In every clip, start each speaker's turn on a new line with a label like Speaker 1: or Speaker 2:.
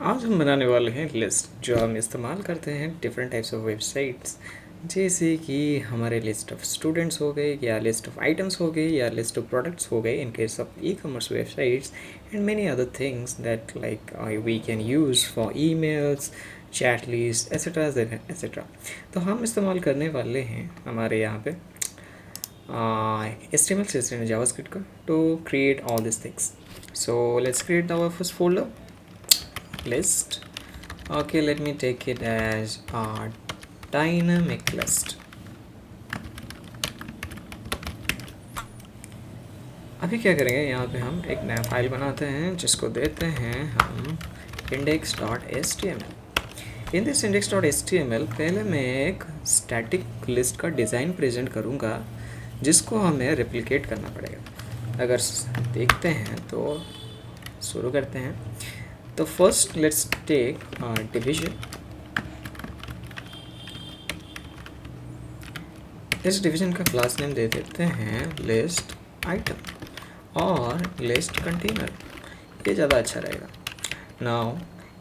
Speaker 1: आज हम बनाने वाले हैं लिस्ट जो हम इस्तेमाल करते हैं डिफरेंट टाइप्स ऑफ वेबसाइट्स, जैसे कि हमारे लिस्ट ऑफ स्टूडेंट्स हो गए या लिस्ट ऑफ आइटम्स हो गए या लिस्ट ऑफ प्रोडक्ट्स हो गए in case of e commerce websites and many other things that like we can use for emails, chat list etcetera etcetera. तो हम इस्तेमाल करने वाले हैं हमारे यहाँ पे HTML CSS and JavaScript का to create all these things. So let's create our first folder list. Okay, let me take it as a dynamic list. अभी क्या करेंगे, यहाँ पे हम एक नया फाइल बनाते हैं जिसको देते हैं हम index.html. इन दिस index.html पहले मैं एक स्टैटिक लिस्ट का डिज़ाइन प्रेजेंट करूँगा जिसको हमें रेप्लिकेट करना पड़ेगा। अगर देखते हैं तो शुरू करते हैं। तो फर्स्ट लेट्स टेक डिवीजन। इस डिवीजन का क्लास नेम दे देते हैं लिस्ट आइटम और लिस्ट कंटेनर, ये ज़्यादा अच्छा रहेगा। Now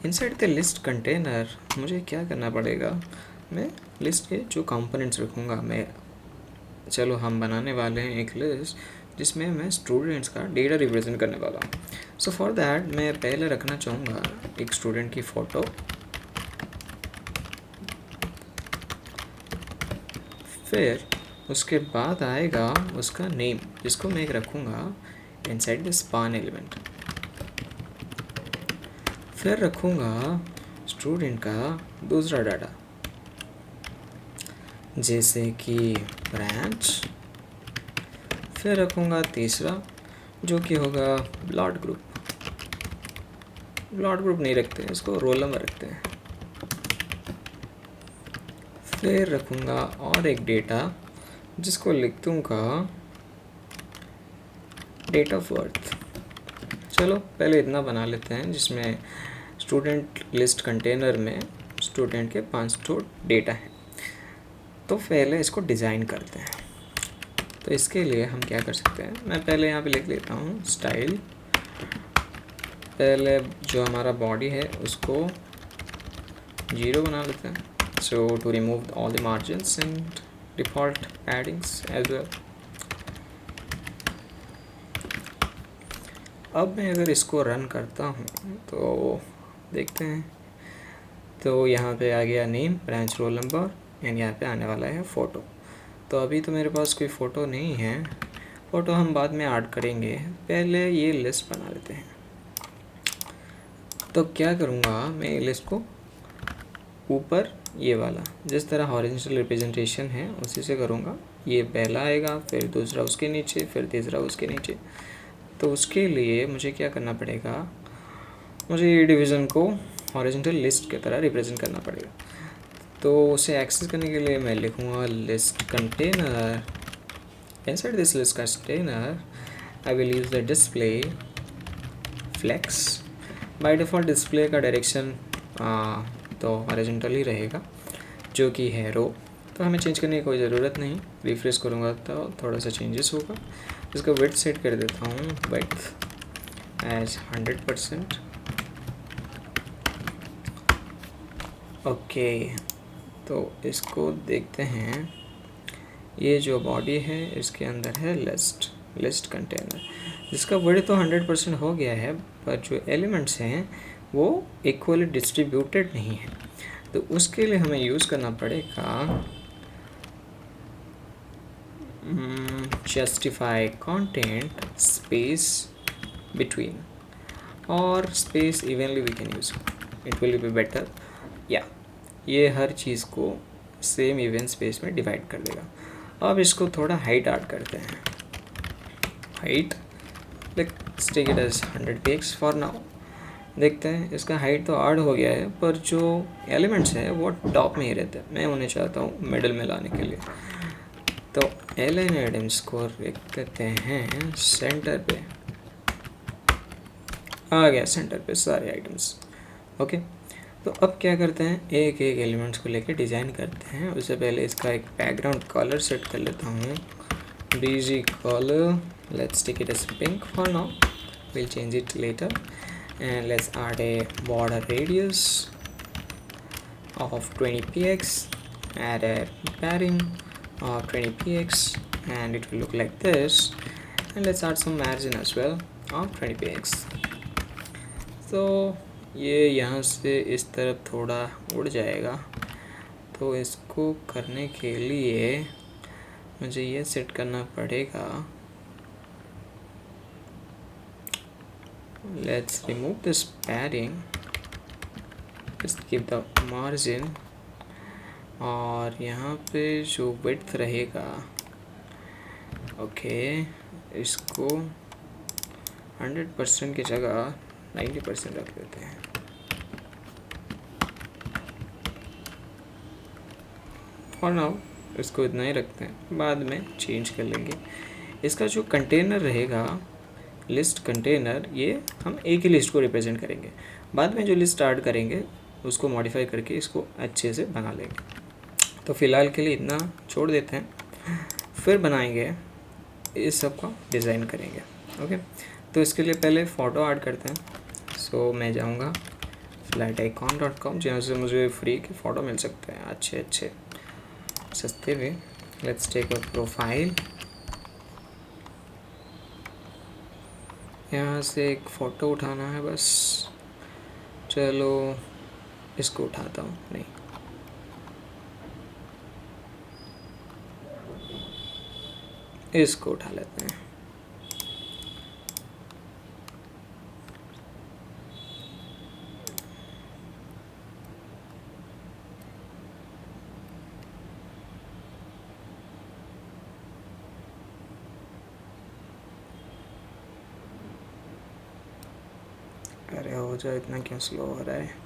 Speaker 1: inside the list container मुझे क्या करना पड़ेगा, मैं लिस्ट के जो कंपोनेंट्स रखूँगा चलो हम बनाने वाले हैं एक लिस्ट जिसमें मैं स्टूडेंट्स का डेटा रिप्रेजेंट करने वाला हूँ। सो फॉर दैट मैं पहले रखना चाहूँगा एक स्टूडेंट की फ़ोटो, फिर उसके बाद आएगा उसका नेम जिसको मैं रखूँगा इनसाइड द स्पान एलिमेंट, फिर रखूँगा स्टूडेंट का दूसरा डाटा जैसे कि ब्रांच, फिर रखूँगा तीसरा जो कि होगा ब्लड ग्रुप। ब्लड ग्रुप नहीं रखते हैं, इसको रोल नंबर रखते हैं। फिर रखूँगा और एक डेटा जिसको लिख दूँगा डेट ऑफ बर्थ। चलो पहले इतना बना लेते हैं जिसमें स्टूडेंट लिस्ट कंटेनर में स्टूडेंट के 5 डेटा हैं। तो पहले इसको डिज़ाइन करते हैं। तो इसके लिए हम क्या कर सकते हैं, मैं पहले यहाँ पे लिख लेता हूँ स्टाइल। पहले जो हमारा बॉडी है उसको 0 बना लेते हैं, so to remove all the margins and default paddings as well. अब मैं अगर इसको रन करता हूँ तो देखते हैं, तो यहाँ पे आ गया name, branch, roll number and यहाँ पे आने वाला है फ़ोटो। तो अभी तो मेरे पास कोई फ़ोटो नहीं है, फ़ोटो हम बाद में ऐड करेंगे, पहले ये लिस्ट बना लेते हैं। तो क्या करूँगा, मैं ये लिस्ट को ऊपर ये वाला जिस तरह हॉरिजॉन्टल रिप्रेजेंटेशन है उसी से करूँगा। ये पहला आएगा, फिर दूसरा उसके नीचे, फिर तीसरा उसके नीचे। तो उसके लिए मुझे क्या करना पड़ेगा, मुझे ये डिवीज़न को हॉरिजॉन्टल लिस्ट की तरह रिप्रेजेंट करना पड़ेगा। तो उसे एक्सेस करने के लिए मैं लिखूँगा list container. Inside this list container I will use the display flex. By default display का डायरेक्शन तो हॉरिजॉन्टल ही रहेगा जो कि है रो, तो हमें चेंज करने की कोई ज़रूरत नहीं। रिफ्रेश करूँगा तो थोड़ा सा चेंजेस होगा। इसका विड्थ सेट कर देता हूँ विड्थ एज 100%। ओके, तो इसको देखते हैं। ये जो बॉडी है इसके अंदर है लिस्ट कंटेनर, जिसका वर्ड तो 100% हो गया है, पर जो एलिमेंट्स हैं वो इक्वली डिस्ट्रीब्यूटेड नहीं है। तो उसके लिए हमें यूज़ करना पड़ेगा जस्टिफाई कंटेंट स्पेस बिटवीन, और space evenly we can use, it will be better. या ये हर चीज़ को सेम इवन स्पेस में डिवाइड कर देगा। अब इसको थोड़ा हाइट ऐड करते हैं। Height let's take it as 100 px for now. देखते हैं, इसका हाइट तो ऐड हो गया है, पर जो एलिमेंट्स हैं वो टॉप में ही रहते हैं। मैं उन्हें चाहता हूँ मिडल में लाने के लिए। तो एलाइन आइटम्स को रख देते हैं सेंटर पे। आ गया सेंटर पे सारे आइटम्स। ओके, तो अब क्या करते हैं, एक एक एलिमेंट्स को लेके डिज़ाइन करते हैं। उससे पहले इसका एक बैकग्राउंड कलर सेट कर लेता हूँ, BG color, let's take it as pink for now, we'll change it later। and let's add a border radius of 20 px, add a padding of 20 px, and it will look like this. And let's add some margin as well of 20 px. तो ये यहाँ से इस तरफ थोड़ा उड़ जाएगा, तो इसको करने के लिए मुझे ये सेट करना पड़ेगा. Let's remove this padding, just give the margin, और यहाँ पे जो width रहेगा, ओके, इसको 100% की जगह 90% रख देते हैं. और नाउ इसको इतना ही रखते हैं, बाद में चेंज कर लेंगे. इसका जो कंटेनर रहेगा, लिस्ट कंटेनर, ये हम एक ही लिस्ट को रिप्रेजेंट करेंगे. बाद में जो लिस्ट स्टार्ट करेंगे उसको मॉडिफाई करके इसको अच्छे से बना लेंगे. तो फ़िलहाल के लिए इतना छोड़ देते हैं, फिर बनाएंगे इस सब का डिज़ाइन करेंगे. ओके, तो इसके लिए पहले फ़ोटो ऐड करते हैं. सो मैं जाऊँगा flaticon.com, जहाँ से मुझे फ्री के फ़ोटो मिल सकते हैं अच्छे अच्छे सस्ते में. Let's take a profile. यहाँ से एक फ़ोटो उठाना है बस. चलो इसको उठाता हूँ, नहीं, इसको उठा लेते हैं. अरे हो जाए, इतना क्यों स्लो हो रहा है.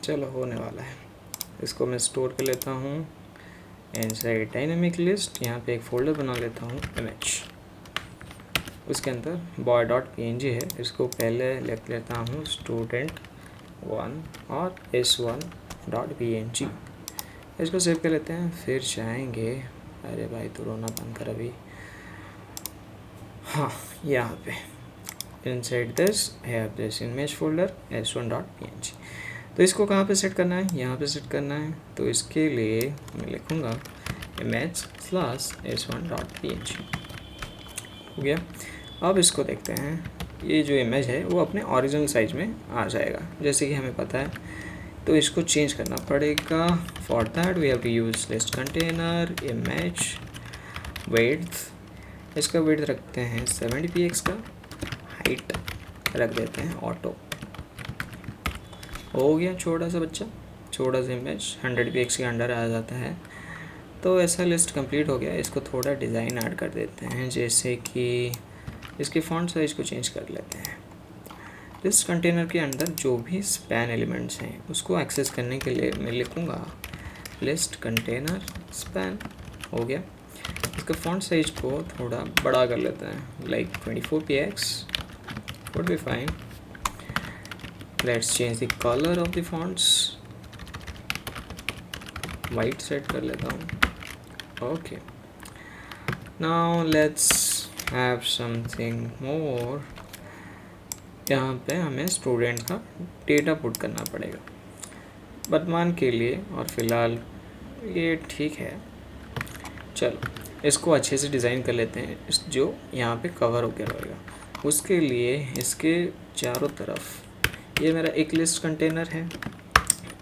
Speaker 1: चलो होने वाला है. इसको मैं स्टोर कर लेता हूँ इनसाइड डायनेमिक लिस्ट. यहाँ पे एक फ़ोल्डर बना लेता हूँ इमेज, उसके अंदर boy.png है. इसको पहले लिख लेता हूँ student1 और s1.png. इसको सेव कर लेते हैं, फिर जाएंगे. अरे भाई तो रोना बंद कर अभी. हाँ, यहाँ पे inside this have this image folder s1.png. तो इसको कहाँ पे सेट करना है, यहाँ पे सेट करना है. तो इसके लिए मैं लिखूँगा image/s1.png. हो गया. अब इसको देखते हैं. ये जो इमेज है वो अपने ओरिजिनल साइज में आ जाएगा जैसे कि हमें पता है. तो इसको चेंज करना पड़ेगा. For that we have to use list container image width. इसका विड्थ रखते हैं 70 px का. हाइट रख देते हैं ऑटो. हो गया छोटा सा बच्चा, छोटा सा इमेज 100 px के अंडर आ जाता है. तो ऐसा लिस्ट कंप्लीट हो गया. इसको थोड़ा डिज़ाइन ऐड कर देते हैं, जैसे कि इसके फॉन्ट साइज को चेंज कर लेते हैं. लिस्ट कंटेनर के अंदर जो भी स्पैन एलिमेंट्स हैं उसको एक्सेस करने के लिए मैं लिखूँगा लिस्ट कंटेनर स्पैन. हो गया. इसका फॉन्ट साइज को थोड़ा बड़ा कर लेते हैं, like 24 px would be fine. Let's change the color of the fonts. White set कर लेता हूँ. Okay. Now let's have something more. यहाँ पे हमें स्टूडेंट का डेटा पुट करना पड़ेगा वर्तमान के लिए, और फ़िलहाल ये ठीक है. चलो इसको अच्छे से डिज़ाइन कर लेते हैं जो यहाँ पे कवर होकर रहेगा. उसके लिए इसके चारों तरफ ये मेरा एक लिस्ट कंटेनर है,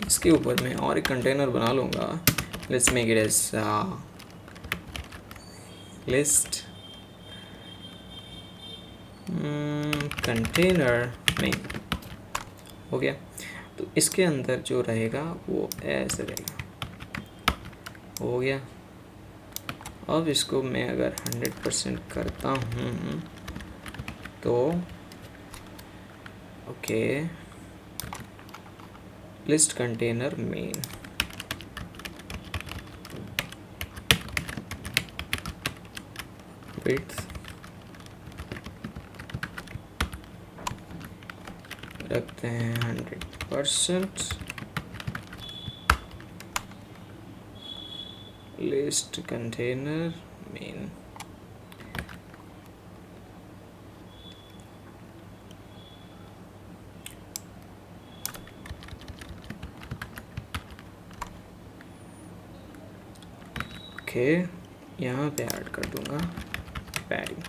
Speaker 1: इसके ऊपर मैं और एक कंटेनर बना लूँगा. Let's make it as list container main. हो गया. तो इसके अंदर जो रहेगा वो ऐसे रहेगा. हो गया. अब इसको मैं अगर 100% करता हूँ तो okay, list container main, width रखते हैं 100%, लिस्ट कंटेनर मेन। ओके, यहाँ पे ऐड कर दूंगा पैडिंग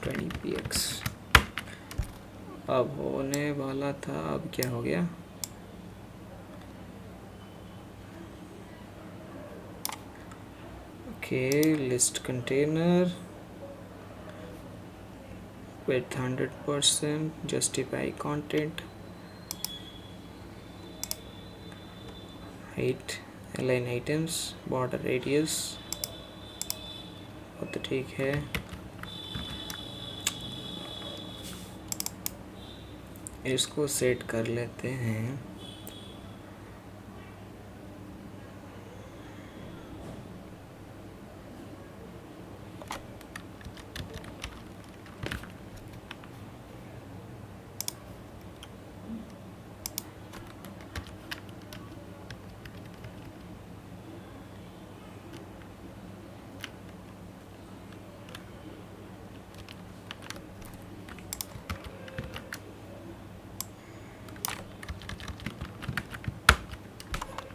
Speaker 1: 20px। अब होने वाला था, अब क्या हो गया, okay, list container with 100%, justify content, height, align items, border radius, वो तो ठीक है। इसको सेट कर लेते हैं,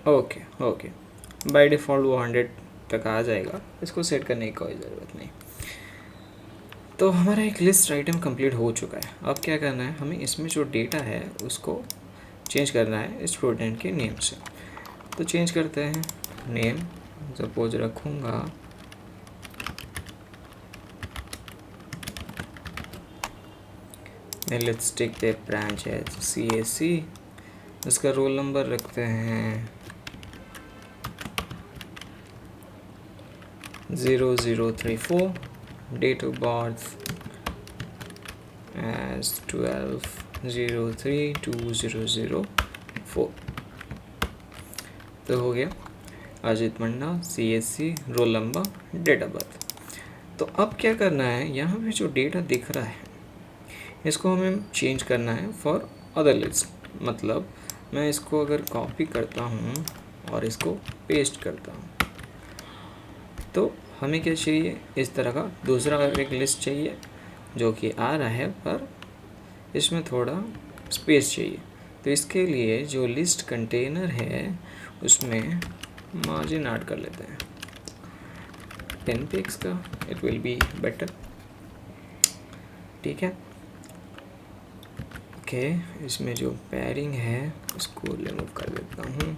Speaker 1: ओके ओके, बाय डिफ़ॉल्ट वो 100 तक आ जाएगा, इसको सेट करने की कोई ज़रूरत नहीं। तो हमारा एक लिस्ट आइटम कंप्लीट हो चुका है। अब क्या करना है, हमें इसमें जो डेटा है उसको चेंज करना है स्टूडेंट के नेम से। तो चेंज करते हैं नेम, सपोज रखूँगा let's take the branch as CAC, इसका रोल नंबर रखते हैं 0034, डेट ऑफ बर्थ as 12/03/2004। तो हो गया Ajit Manna, CAC, roll number, date of birth. तो अब क्या करना है, यहाँ पे जो डेटा दिख रहा है इसको हमें चेंज करना है फॉर अदर लिस्ट। मतलब मैं इसको अगर कॉपी करता हूँ और इसको पेस्ट करता हूँ, तो हमें क्या चाहिए, इस तरह का दूसरा एक लिस्ट चाहिए जो कि आ रहा है, पर इसमें थोड़ा स्पेस चाहिए। तो इसके लिए जो लिस्ट कंटेनर है उसमें मार्जिन ऐड कर लेते हैं 10 पिक्स का, इट विल बी बेटर। ठीक है, ओके, इसमें जो पैडिंग है उसको रिमूव कर देता हूँ,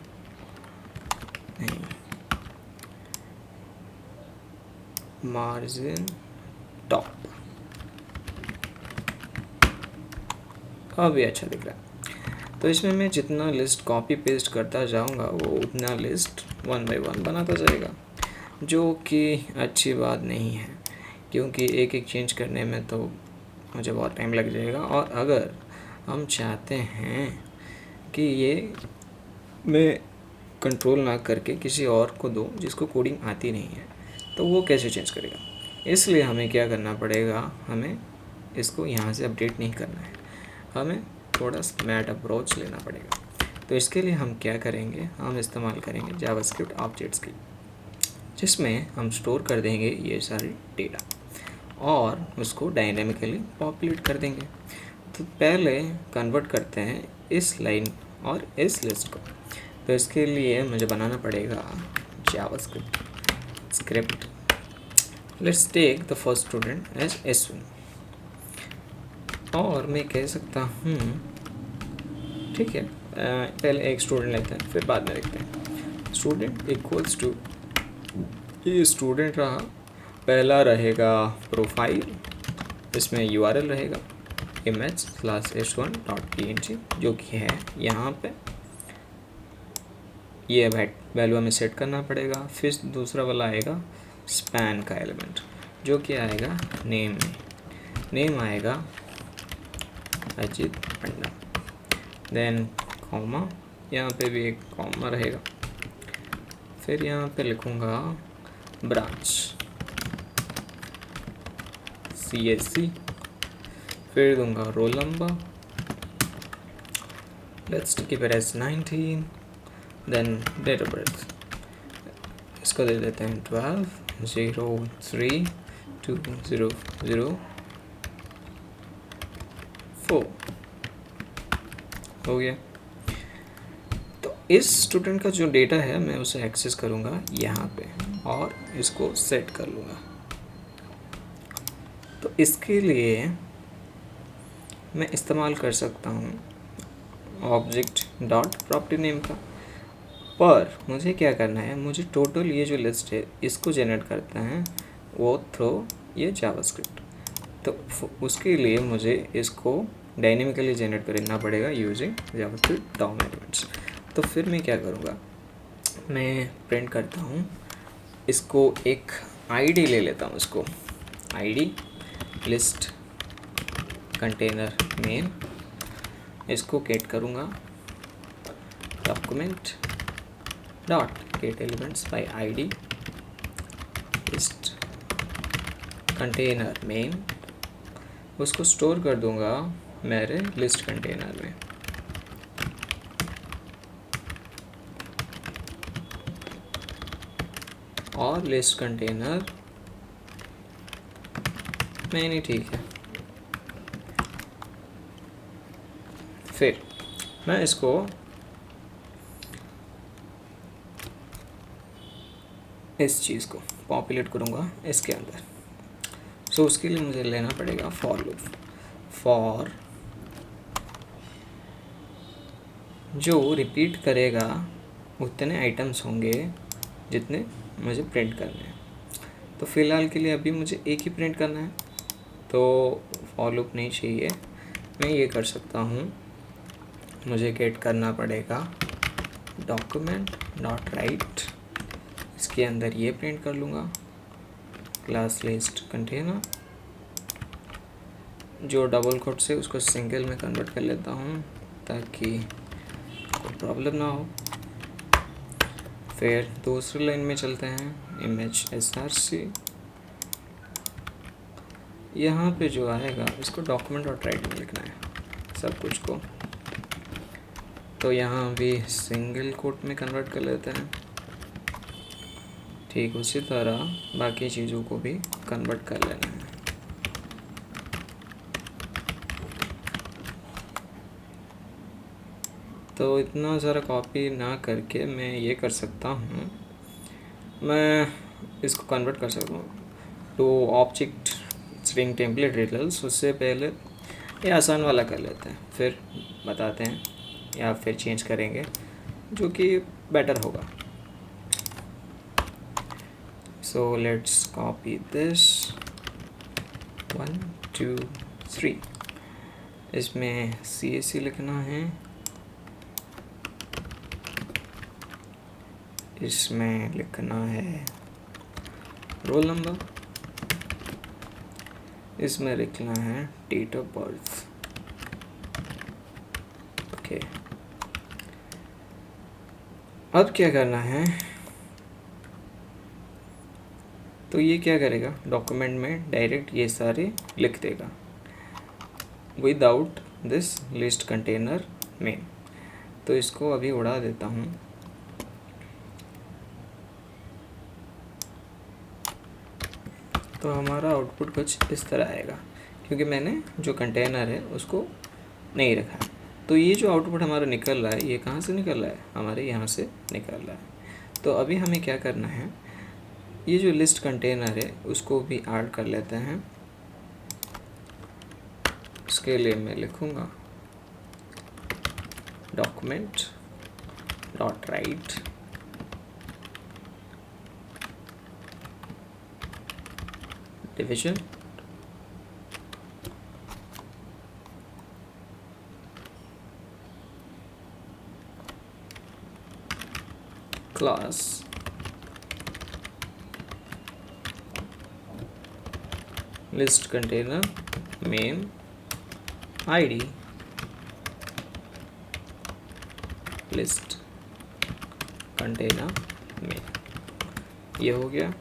Speaker 1: नहीं, मार्जिन टॉप, अब भी अच्छा दिख रहा है। तो इसमें मैं जितना लिस्ट कॉपी पेस्ट करता जाऊंगा वो उतना लिस्ट 1 by 1 बनाता जाएगा, जो कि अच्छी बात नहीं है, क्योंकि एक एक चेंज करने में तो मुझे बहुत टाइम लग जाएगा। और अगर हम चाहते हैं कि ये मैं कंट्रोल ना करके किसी और को दूँ जिसको कोडिंग आती नहीं है, तो वो कैसे चेंज करेगा। इसलिए हमें क्या करना पड़ेगा, हमें इसको यहाँ से अपडेट नहीं करना है, हमें थोड़ा स्मार्ट अप्रोच लेना पड़ेगा। तो इसके लिए हम क्या करेंगे, हम इस्तेमाल करेंगे जावास्क्रिप्ट ऑब्जेक्ट्स की, जिसमें हम स्टोर कर देंगे ये सारे डेटा और उसको डायनेमिकली पॉपुलेट कर देंगे। तो पहले कन्वर्ट करते हैं इस लाइन और इस लिस्ट को। तो इसके लिए मुझे बनाना पड़ेगा JavaScript script. Let's take the first student as S1, और मैं कह सकता हूँ, ठीक है, पहले एक स्टूडेंट लेते हैं फिर बाद में देखते हैं। स्टूडेंट इक्वल्स टू, ये स्टूडेंट रहा, पहला रहेगा प्रोफाइल, इसमें URL रहेगा image/s1.png, जो कि है यहाँ पे, ये वैल्यू हमें सेट करना पड़ेगा। फिर दूसरा वाला आएगा स्पैन का एलिमेंट, जो कि आएगा नेम में, नेम आएगा अजित पंडा, देन कॉमा, यहाँ पे भी एक कॉमा रहेगा, फिर यहाँ पे लिखूँगा ब्रांच CSC, फिर दूंगा roll number, let's keep it as 19, then date of birth, इसको दे देते हैं 12/03/2004, हो गया। तो इस स्टूडेंट का जो डेटा है मैं उसे एक्सेस करूँगा यहाँ पे और इसको सेट कर लूँगा। तो इसके लिए मैं इस्तेमाल कर सकता हूँ ऑब्जेक्ट डॉट प्रॉपर्टी नेम का, पर मुझे क्या करना है, मुझे टोटल ये जो लिस्ट है इसको जनरेट करता है वो थ्रू ये जावास्क्रिप्ट। तो उसके लिए मुझे इसको डायनेमिकली जनरेट करना पड़ेगा यूजिंग जावास्क्रिप्ट DOM एलिमेंट्स। तो फिर मैं क्या करूँगा, मैं प्रिंट करता हूँ इसको, एक आईडी ले लेता हूँ, इसको आईडी लिस्ट कंटेनर मेन, इसको गेट करूँगा document dot gate elements bye ID list container main, उसको स्टोर कर दूँगा मेरे लिस्ट कंटेनर में। और लिस्ट कंटेनर मेन ही ठीक है। फिर मैं इसको इस चीज़ को पॉपुलेट करूँगा इसके अंदर। सो उसके लिए मुझे लेना पड़ेगा फॉर लूप, फॉर जो रिपीट करेगा उतने आइटम्स होंगे जितने मुझे प्रिंट करने हैं। तो फ़िलहाल के लिए अभी मुझे एक ही प्रिंट करना है, तो फॉर लूप नहीं चाहिए। मैं ये कर सकता हूँ, मुझे गेट करना पड़ेगा डॉक्यूमेंट डॉट राइट, इसके अंदर ये प्रिंट कर लूँगा क्लास लिस्ट कंटेनर, जो डबल कोट से उसको सिंगल में कन्वर्ट कर लेता हूँ ताकि कोई प्रॉब्लम ना हो। फिर दूसरी लाइन में चलते हैं, इमेज src, यहाँ पे जो आएगा इसको डॉक्यूमेंट डॉट राइट में लिखना है सब कुछ को, तो यहाँ भी सिंगल कोट में कन्वर्ट कर लेते हैं। ठीक उसी तरह बाकी चीज़ों को भी कन्वर्ट कर लेना है। तो इतना सारा कॉपी ना करके मैं ये कर सकता हूँ, मैं इसको कन्वर्ट कर सकता हूँ to object string template details. उससे पहले ये आसान वाला कर लेते हैं, फिर बताते हैं या फिर चेंज करेंगे जो कि बेटर होगा। सो लेट्स कॉपी दिस 1 2 3, इसमें CSC लिखना है, इसमें लिखना है रोल नंबर, इसमें लिखना है डेट ऑफ बर्थ। ओके, अब क्या करना है, तो ये क्या करेगा, डॉक्यूमेंट में डायरेक्ट ये सारे लिख देगा without this list container main. तो इसको अभी उड़ा देता हूँ। तो हमारा आउटपुट कुछ इस तरह आएगा, क्योंकि मैंने जो कंटेनर है उसको नहीं रखा है। तो ये जो आउटपुट हमारा निकल रहा है, ये कहाँ से निकल रहा है, हमारे यहाँ से निकल रहा है। तो अभी हमें क्या करना है, ये जो लिस्ट कंटेनर है उसको भी ऐड कर लेते हैं। इसके लिए मैं लिखूँगा document dot right division class list container main ID list container में, ये हो गया।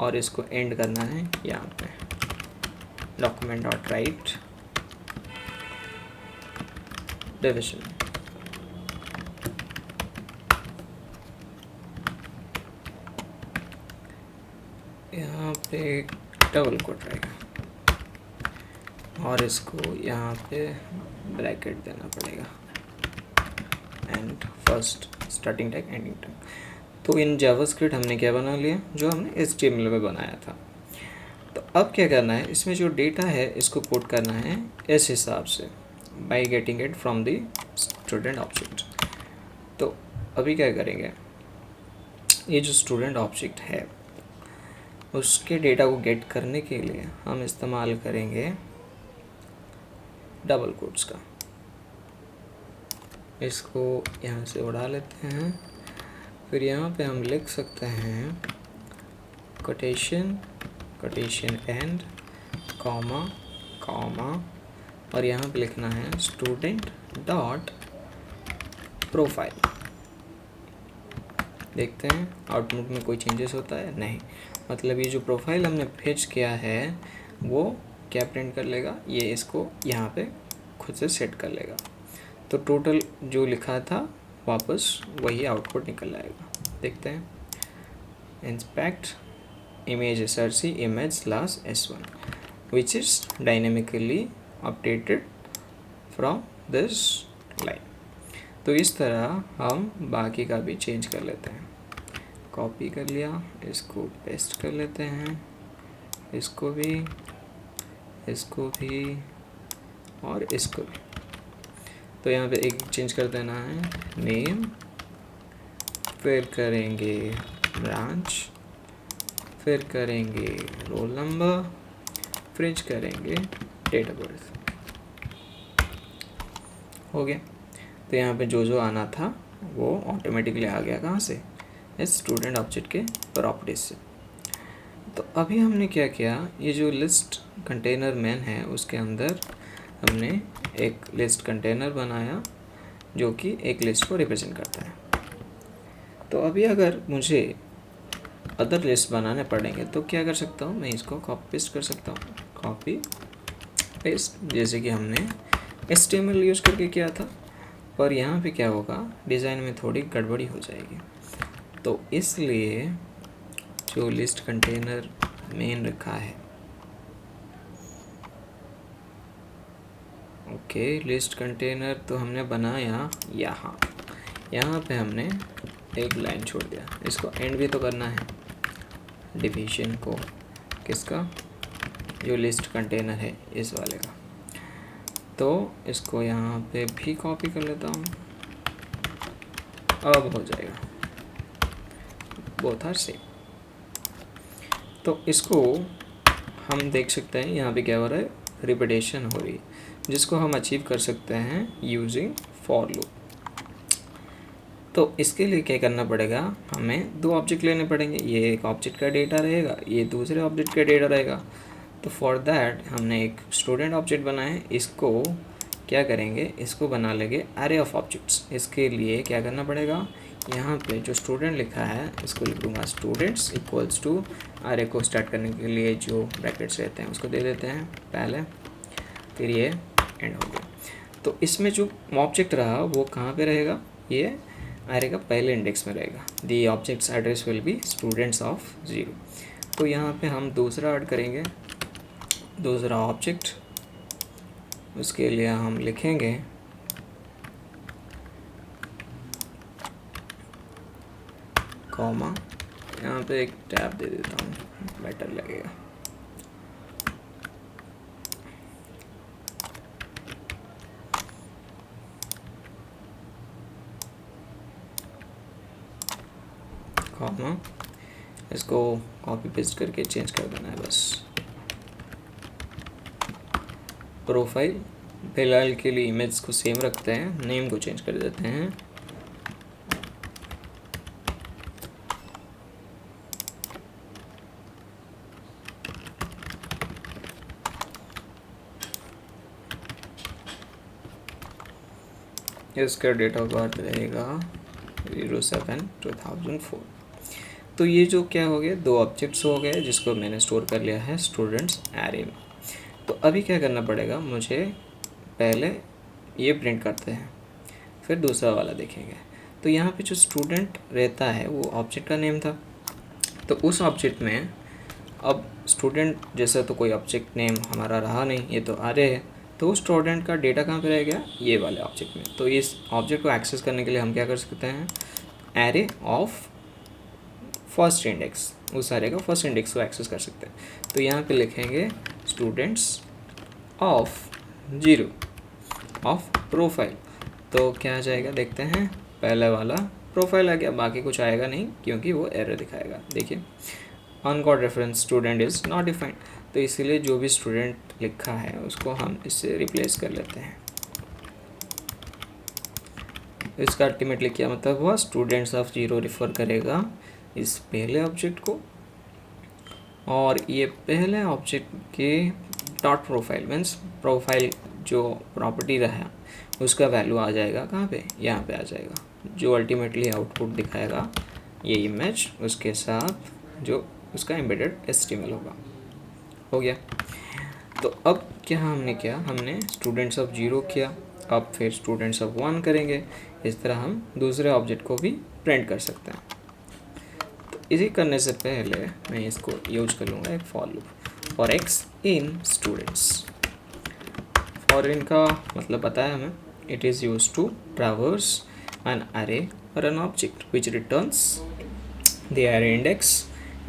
Speaker 1: और इसको एंड करना है यहाँ पे डॉक्यूमेंट डॉट राइट डिविजन। यहाँ पे डबल कोट रहेगा और इसको यहाँ पे ब्रैकेट देना पड़ेगा and first starting tag ending tag. तो इन जावास्क्रिप्ट हमने क्या बना लिया, जो हमने HTML में बनाया था। तो अब क्या करना है, इसमें जो डेटा है इसको पुट करना है इस हिसाब से, by getting it from the student object. तो अभी क्या करेंगे, ये जो स्टूडेंट ऑब्जेक्ट है उसके डेटा को गेट करने के लिए हम इस्तेमाल करेंगे डबल कोट्स का। इसको यहाँ से उड़ा लेते हैं, फिर यहाँ पे हम लिख सकते हैं quotation quotation and comma comma, और यहाँ पे लिखना है स्टूडेंट डॉट प्रोफाइल। देखते हैं आउटपुट में कोई चेंजेस होता है, नहीं। मतलब ये जो प्रोफाइल हमने फेच किया है वो क्या प्रिंट कर लेगा, ये इसको यहाँ पे खुद से सेट कर लेगा। तो टोटल जो लिखा था वापस वही आउटपुट निकल आएगा। देखते हैं, inspect image src image slash s1 which is dynamically updated from this line। तो इस तरह हम बाकी का भी चेंज कर लेते हैं। कॉपी कर लिया, इसको पेस्ट कर लेते हैं, इसको भी और इसको भी। तो यहाँ पे एक चेंज कर देना है नेम, फिर करेंगे ब्रांच, फिर करेंगे रोल नंबर, फिर करेंगे डेट ऑफ बर्थ। हो गया। तो यहाँ पे जो जो आना था वो ऑटोमेटिकली आ गया, कहाँ से, इस स्टूडेंट ऑब्जेक्ट के प्रॉपर्टीज से। तो अभी हमने क्या किया, ये जो लिस्ट कंटेनर मेन है उसके अंदर हमने एक लिस्ट कंटेनर बनाया जो कि एक लिस्ट को रिप्रेजेंट करता है। तो अभी अगर मुझे अदर लिस्ट बनाने पड़ेंगे तो क्या कर सकता हूँ, मैं इसको कॉपी पेस्ट कर सकता हूँ, कॉपी पेस्ट, जैसे कि हमने HTML यूज़ करके किया था। पर यहाँ पे क्या होगा, डिज़ाइन में थोड़ी गड़बड़ी हो जाएगी। तो इसलिए जो लिस्ट कंटेनर मेन रखा है, ओके, लिस्ट कंटेनर तो हमने बनाया यहाँ पे हमने एक लाइन छोड़ दिया। इसको एंड भी तो करना है, डिवीजन को किसका, जो लिस्ट कंटेनर है इस वाले का। तो इसको यहाँ पे भी कॉपी कर लेता हूँ, अब हो जाएगा, बोथ आर सेम। तो इसको हम देख सकते हैं यहाँ पे क्या हो रहा है, रिपीटेशन हो रही है, जिसको हम अचीव कर सकते हैं यूजिंग फॉर लूप। तो इसके लिए क्या करना पड़ेगा, हमें दो ऑब्जेक्ट लेने पड़ेंगे, ये एक ऑब्जेक्ट का डेटा रहेगा, ये दूसरे ऑब्जेक्ट का डेटा रहेगा। तो फॉर दैट हमने एक स्टूडेंट ऑब्जेक्ट बनाया है, इसको क्या करेंगे, इसको बना लेंगे एरे ऑफ ऑब्जेक्ट्स। इसके लिए क्या करना पड़ेगा, यहाँ पे जो स्टूडेंट लिखा है इसको लिख दूँगा स्टूडेंट्स इक्वल्स टू, एरे को स्टार्ट करने के लिए जो ब्रैकेट्स रहते हैं उसको दे देते हैं पहले, फिर ये एंड हो गया। तो इसमें जो ऑब्जेक्ट रहा वो कहाँ पे रहेगा, ये एरे का पहले इंडेक्स में रहेगा। The objects address will be students of 0। तो यहाँ पे हम दूसरा ऐड करेंगे, दूसरा ऑब्जेक्ट, उसके लिए हम लिखेंगे कॉमा, यहाँ पे एक टैब दे देता हूँ, बेटर लगेगा। कॉमा, इसको कॉपी पेस्ट करके चेंज कर देना है बस। प्रोफाइल फिलहाल के लिए इमेज को सेम रखते हैं, नेम को चेंज कर देते हैं। इसका डेट ऑफ बर्थ रहेगा 07/2004। तो ये जो क्या हो गया, दो ऑब्जेक्ट्स हो गए जिसको मैंने स्टोर कर लिया है स्टूडेंट्स एरे में। तो अभी क्या करना पड़ेगा मुझे, पहले ये प्रिंट करते हैं फिर दूसरा वाला देखेंगे। तो यहाँ पे जो स्टूडेंट रहता है वो ऑब्जेक्ट का नेम था, तो उस ऑब्जेक्ट में अब स्टूडेंट जैसा तो कोई ऑब्जेक्ट नेम हमारा रहा नहीं, ये तो एरे है, तो उस स्टूडेंट का डेटा कहाँ पे रह गया, ये वाले ऑब्जेक्ट में। तो इस ऑब्जेक्ट को एक्सेस करने के लिए हम क्या कर सकते हैं, एरे ऑफ फर्स्ट इंडेक्स, उस एरे का फर्स्ट इंडेक्स को एक्सेस कर सकते हैं। तो यहाँ पे लिखेंगे स्टूडेंट्स ऑफ 0 ऑफ प्रोफाइल। तो क्या आ जाएगा देखते हैं, पहले वाला प्रोफाइल आ गया, बाकी कुछ आएगा नहीं क्योंकि वो एरर दिखाएगा। देखिए uncaught reference student is not defined, तो इसीलिए जो भी स्टूडेंट लिखा है उसको हम इससे रिप्लेस कर लेते हैं। इसका अल्टीमेटली क्या मतलब हुआ, स्टूडेंट्स ऑफ 0 रिफ़र करेगा इस पहले ऑब्जेक्ट को, और ये पहले ऑब्जेक्ट के डॉट प्रोफाइल मीन्स प्रोफाइल जो प्रॉपर्टी रहा उसका वैल्यू आ जाएगा कहाँ पे, यहाँ पे आ जाएगा, जो अल्टीमेटली आउटपुट दिखाएगा ये इमेज, उसके साथ जो उसका एम्बेडेड HTML होगा। हो गया। तो अब क्या हमने किया, हमने स्टूडेंट्स ऑफ 0 किया, अब फिर स्टूडेंट्स ऑफ 1 करेंगे। इस तरह हम दूसरे ऑब्जेक्ट को भी प्रिंट कर सकते हैं। तो इसी करने से पहले मैं इसको यूज कर लूँगा एक for loop, for x in students. For in का मतलब पता है हमें, it is use to traverse an array or an object which returns the array index,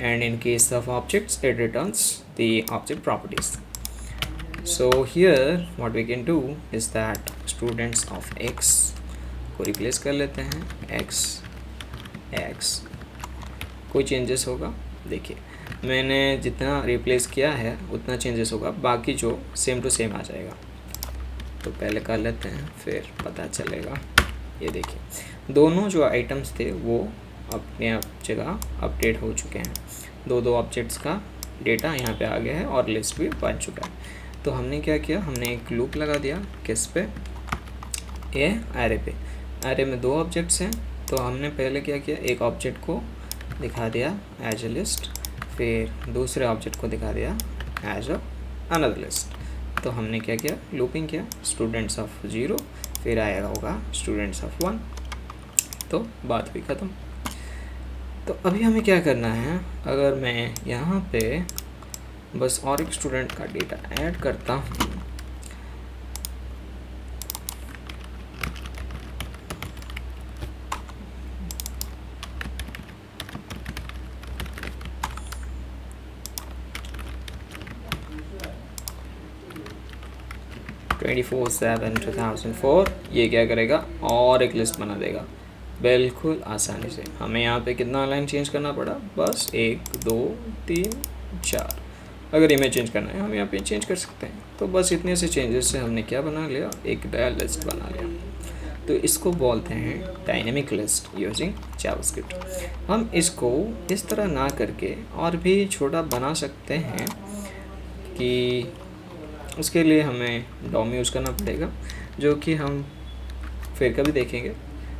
Speaker 1: and in case of objects it returns the object properties. So here what we can do is that students of x को replace कर लेते हैं x कोई changes होगा, देखिए मैंने जितना replace किया है उतना changes होगा, बाकी जो same to same आ जाएगा। तो पहले कर लेते हैं फिर पता चलेगा। ये देखिए दोनों जो आइटम्स थे वो अपने आप जगह अपडेट हो चुके हैं, दो ऑब्जेक्ट्स का डेटा यहाँ पे आ गया है और लिस्ट भी बन चुका है। तो हमने क्या किया, हमने एक लूप लगा दिया किस पे, ये एरे पे। एरे में दो ऑब्जेक्ट्स हैं, तो हमने पहले क्या किया, एक ऑब्जेक्ट को दिखा दिया एज ए लिस्ट, फिर दूसरे ऑब्जेक्ट को दिखा दिया एज अ अनदर लिस्ट। तो हमने क्या किया, लूपिंग किया, स्टूडेंट्स ऑफ 0 फिर आएगा होगा स्टूडेंट्स ऑफ 1, तो बात भी ख़त्म। तो अभी हमें क्या करना है, अगर मैं यहाँ पे बस और एक स्टूडेंट का डेटा ऐड करता हूँ, ट्वेंटी 2004, ये क्या करेगा और एक लिस्ट बना देगा बिल्कुल आसानी से। हमें यहाँ पे कितना लाइन चेंज करना पड़ा, बस 1 2 3 4। अगर इमेज चेंज करना है हम यहाँ पे चेंज कर सकते हैं। तो बस इतने से चेंजेस से हमने क्या बना लिया, एक नया लिस्ट बना लिया। तो इसको बोलते हैं डायनेमिक लिस्ट यूजिंग जावास्क्रिप्ट। हम इसको इस तरह ना करके और भी छोटा बना सकते हैं कि उसके लिए हमें डॉम यूज़ करना पड़ेगा, जो कि हम फिर कभी देखेंगे।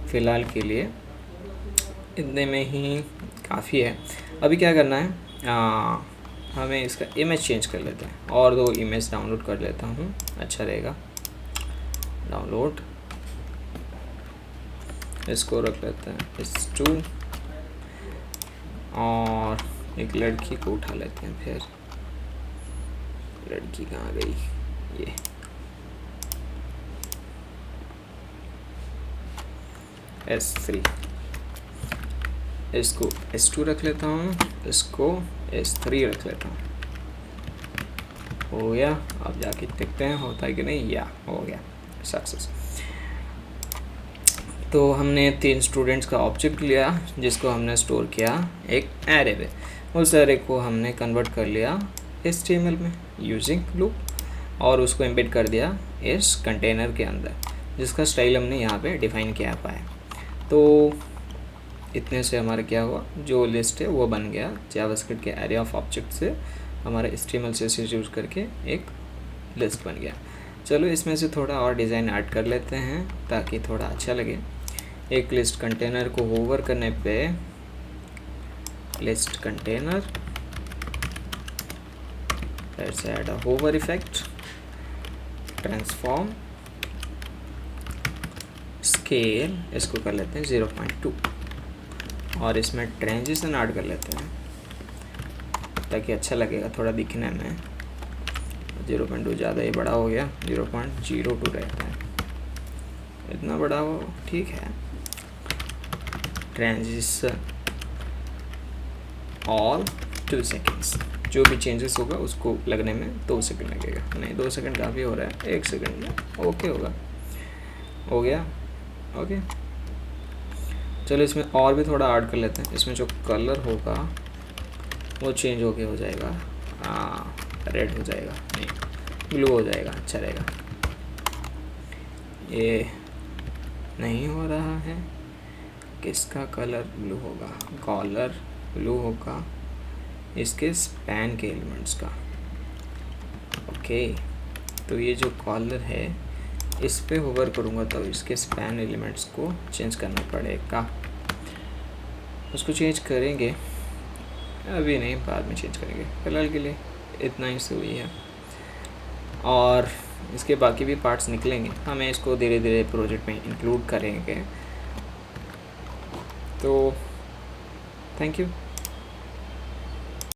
Speaker 1: फ़िलहाल के लिए इतने में ही काफ़ी है। अभी क्या करना है, हमें इसका इमेज चेंज कर लेते हैं और 2 इमेज डाउनलोड कर लेता हूँ, अच्छा रहेगा। डाउनलोड, इसको रख लेते हैं S2 और एक लड़की को उठा लेते हैं। फिर लड़की कहाँ गई, ये S3, इसको S2 रख लेता हूँ, इसको S3 रख लेता हूँ। हो गया। अब जाके देखते हैं होता है कि नहीं। या हो गया, सक्सेस। तो हमने 3 स्टूडेंट्स का ऑब्जेक्ट लिया जिसको हमने स्टोर किया एक एरे में। उस एरे को हमने कन्वर्ट कर लिया HTML में यूजिंग लूप, और उसको एम्बेड कर दिया इस कंटेनर के अंदर, जिसका स्टाइल हमने यहाँ पे डिफ़ाइन किया हुआ है। तो इतने से हमारा क्या हुआ, जो लिस्ट है वो बन गया जावास्क्रिप्ट के एरे ऑफ ऑब्जेक्ट से, हमारे HTML CSS यूज़ करके एक लिस्ट बन गया। चलो इसमें से थोड़ा और डिज़ाइन ऐड कर लेते हैं ताकि थोड़ा अच्छा लगे। एक लिस्ट कंटेनर को होवर करने पे list container, let's add a hover effect, transform, scale इसको कर लेते हैं 0.2 और इसमें ट्रांजिशन ऐड कर लेते हैं ताकि अच्छा लगेगा थोड़ा दिखने में। 0.2 ज़्यादा ही बड़ा हो गया, 0.02 रहता है, इतना बड़ा हो ठीक है। ट्रांजिशन ऑल 2 सेकेंड्स, जो भी चेंजेस होगा उसको लगने में 2 सेकंड लगेगा, नहीं 2 सेकंड काफ़ी हो रहा है, 1 सेकंड में ओके होगा, हो गया ओके। चलो इसमें और भी थोड़ा ऐड कर लेते हैं। इसमें जो कलर होगा वो चेंज होके हो जाएगा, रेड हो जाएगा, नहीं ब्लू हो जाएगा, अच्छा रहेगा। ये नहीं हो रहा है, किसका कलर ब्लू होगा? कॉलर ब्लू होगा इसके स्पैन के एलिमेंट्स का। ओके, तो ये जो कॉलर है इस पे होवर करूँगा तो इसके स्पैन एलिमेंट्स को चेंज करना पड़ेगा। उसको चेंज करेंगे, अभी नहीं बाद में चेंज करेंगे, फिलहाल के लिए इतना ही सही है। और इसके बाकी भी पार्ट्स निकलेंगे, हमें इसको धीरे धीरे प्रोजेक्ट में इंक्लूड करेंगे। तो थैंक यू।